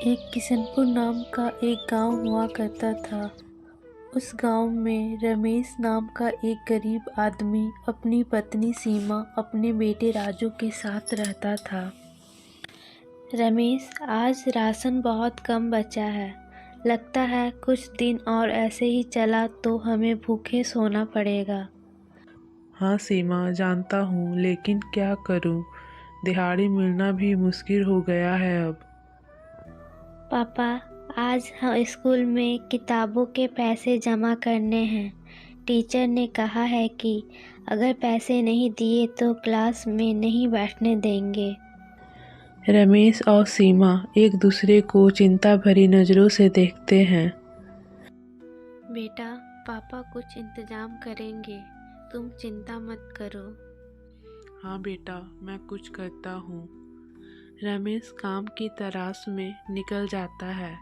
एक किशनपुर नाम का एक गांव हुआ करता था। उस गांव में रमेश नाम का एक गरीब आदमी अपनी पत्नी सीमा अपने बेटे राजू के साथ रहता था। रमेश, आज राशन बहुत कम बचा है। लगता है कुछ दिन और ऐसे ही चला तो हमें भूखे सोना पड़ेगा। हाँ सीमा, जानता हूँ, लेकिन क्या करूँ, दिहाड़ी मिलना भी मुश्किल हो गया है अब। पापा, आज हम स्कूल में किताबों के पैसे जमा करने हैं। टीचर ने कहा है कि अगर पैसे नहीं दिए तो क्लास में नहीं बैठने देंगे। रमेश और सीमा एक दूसरे को चिंता भरी नज़रों से देखते हैं। बेटा, पापा कुछ इंतजाम करेंगे, तुम चिंता मत करो। हाँ बेटा, मैं कुछ करता हूँ। रमेश काम की तलाश में निकल जाता है।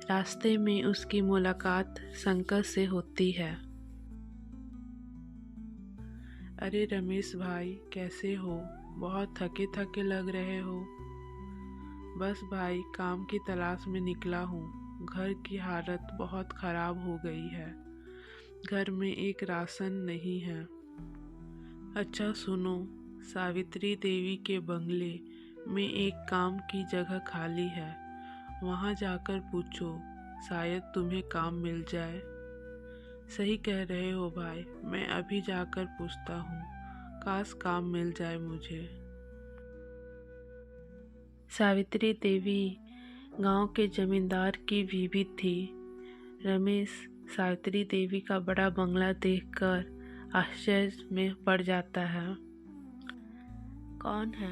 रास्ते में उसकी मुलाकात शंकर से होती है। अरे रमेश भाई, कैसे हो? बहुत थके थके लग रहे हो। बस भाई, काम की तलाश में निकला हूँ। घर की हालत बहुत ख़राब हो गई है। घर में एक राशन नहीं है। अच्छा सुनो, सावित्री देवी के बंगले में एक काम की जगह खाली है। वहाँ जाकर पूछो, शायद तुम्हें काम मिल जाए। सही कह रहे हो भाई, मैं अभी जाकर पूछता हूँ। काश काम मिल जाए मुझे। सावित्री देवी गांव के जमींदार की बीवी थी। रमेश सावित्री देवी का बड़ा बंगला देखकर आश्चर्य में पड़ जाता है। कौन है?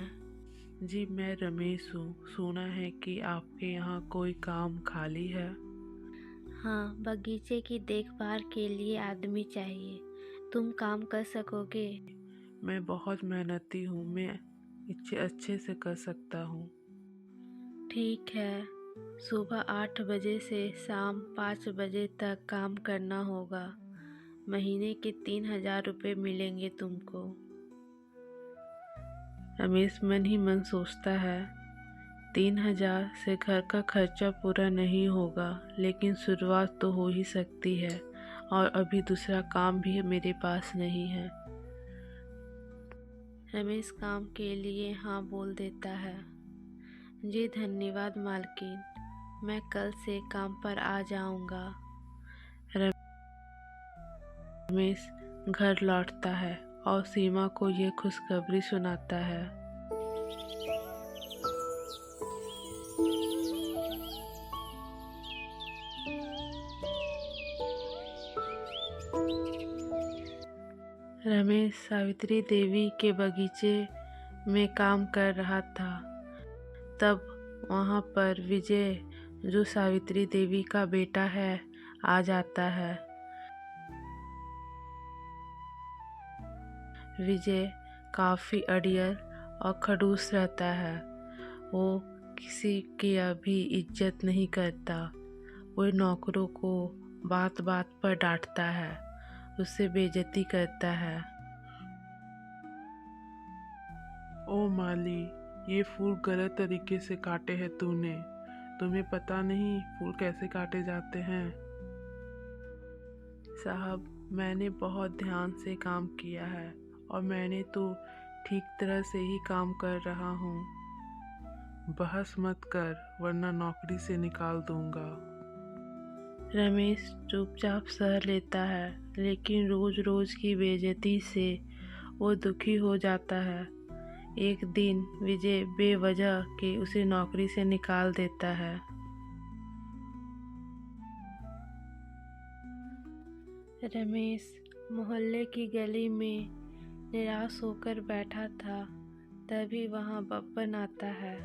जी, मैं रमेश हूँ। सुना है कि आपके यहाँ कोई काम खाली है। हाँ, बगीचे की देखभाल के लिए आदमी चाहिए। तुम काम कर सकोगे? मैं बहुत मेहनती हूँ, मैं इच्छे अच्छे से कर सकता हूँ। ठीक है, सुबह 8 बजे से शाम 5 बजे तक काम करना होगा। महीने के 3,000 रुपये मिलेंगे तुमको। रमेश मन ही मन सोचता है, 3,000 से घर का खर्चा पूरा नहीं होगा, लेकिन शुरुआत तो हो ही सकती है। और अभी दूसरा काम भी मेरे पास नहीं है। रमेश काम के लिए हाँ बोल देता है। जी धन्यवाद मालकिन, मैं कल से काम पर आ जाऊंगा। रमेश घर लौटता है और सीमा को ये खुशखबरी सुनाता है। रमेश सावित्री देवी के बगीचे में काम कर रहा था। तब वहाँ पर विजय, जो सावित्री देवी का बेटा है, आ जाता है। विजय काफ़ी अड़ियल और खड़ूस रहता है। वो किसी की अभी इज्जत नहीं करता। वो नौकरों को बात बात पर डांटता है, उससे बेइज्जती करता है। ओ माली, ये फूल गलत तरीके से काटे हैं तूने। तुम्हें पता नहीं फूल कैसे काटे जाते हैं? साहब, मैंने बहुत ध्यान से काम किया है और मैंने तो ठीक तरह से ही काम कर रहा हूँ। बहस मत कर, वरना नौकरी से निकाल दूंगा। रमेश चुपचाप सह लेता है, लेकिन रोज रोज की बेइज्जती से वो दुखी हो जाता है। एक दिन विजय बेवजह के उसे नौकरी से निकाल देता है। रमेश मोहल्ले की गली में निराश होकर बैठा था। तभी वहाँ बब्बन आता है।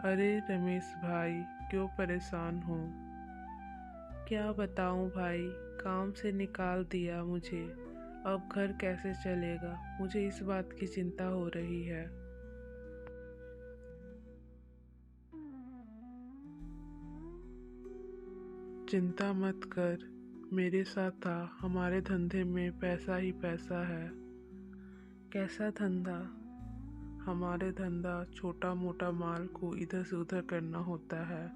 अरे रमेश भाई, क्यों परेशान हो? क्या बताऊं भाई, काम से निकाल दिया मुझे। अब घर कैसे चलेगा, मुझे इस बात की चिंता हो रही है। चिंता मत कर, मेरे साथ था, हमारे धंधे में पैसा ही पैसा है। कैसा धंधा? हमारे धंधा छोटा मोटा माल को इधर से उधर करना होता है।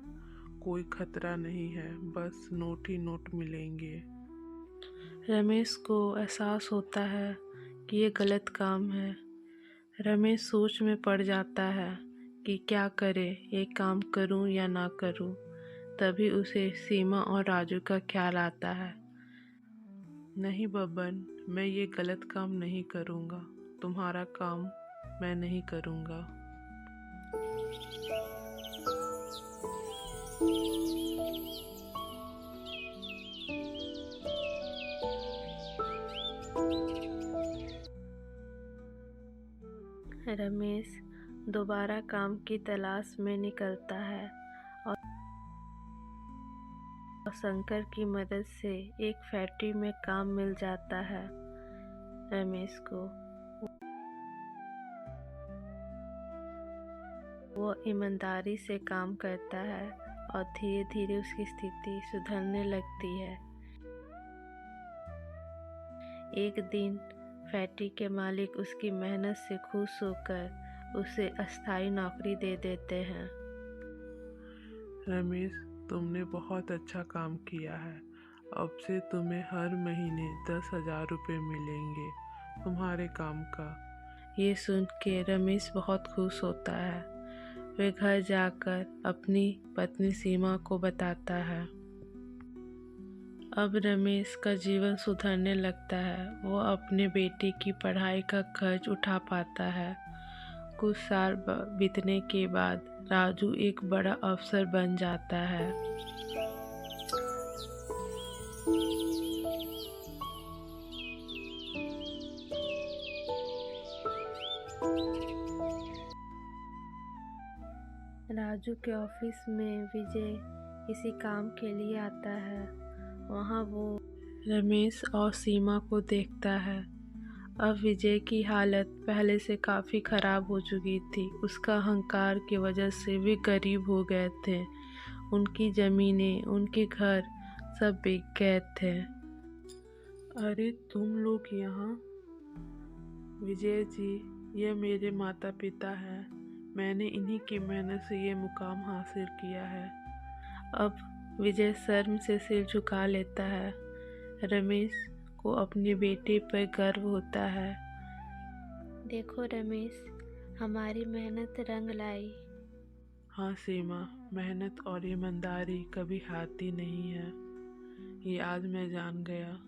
कोई खतरा नहीं है, बस नोट ही नोट मिलेंगे। रमेश को एहसास होता है कि ये गलत काम है। रमेश सोच में पड़ जाता है कि क्या करे, ये काम करूं या ना करूं। तभी उसे सीमा और राजू का ख्याल आता है। नहीं बब्बन, मैं ये गलत काम नहीं करूँगा। तुम्हारा काम मैं नहीं करूँगा। रमेश दोबारा काम की तलाश में निकलता है और शंकर की मदद से एक फैक्ट्री में काम मिल जाता है रमेश को। वो ईमानदारी से काम करता है और धीरे धीरे उसकी स्थिति सुधरने लगती है। एक दिन फैक्ट्री के मालिक उसकी मेहनत से खुश होकर उसे अस्थायी नौकरी दे देते हैं। रमेश, तुमने बहुत अच्छा काम किया है। अब से तुम्हें हर महीने 10,000 रुपये मिलेंगे तुम्हारे काम का। ये सुन के रमेश बहुत खुश होता है। वे घर जाकर अपनी पत्नी सीमा को बताता है। अब रमेश का जीवन सुधरने लगता है। वो अपने बेटे की पढ़ाई का खर्च उठा पाता है। कुछ साल बीतने के बाद राजू एक बड़ा अफसर बन जाता है। राजू के ऑफिस में विजय किसी काम के लिए आता है। वहाँ वो रमेश और सीमा को देखता है। अब विजय की हालत पहले से काफ़ी ख़राब हो चुकी थी। उसका अहंकार की वजह से वे गरीब हो गए थे। उनकी ज़मीनें, उनके घर सब बिक गए थे। अरे तुम लोग यहाँ? विजय जी, ये मेरे माता पिता हैं। मैंने इन्हीं की मेहनत से ये मुकाम हासिल किया है। अब विजय शर्म से सिर झुका लेता है। रमेश को अपने बेटे पर गर्व होता है। देखो रमेश, हमारी मेहनत रंग लाई। हाँ सीमा, मेहनत और ईमानदारी कभी हारती नहीं है। ये आज मैं जान गया।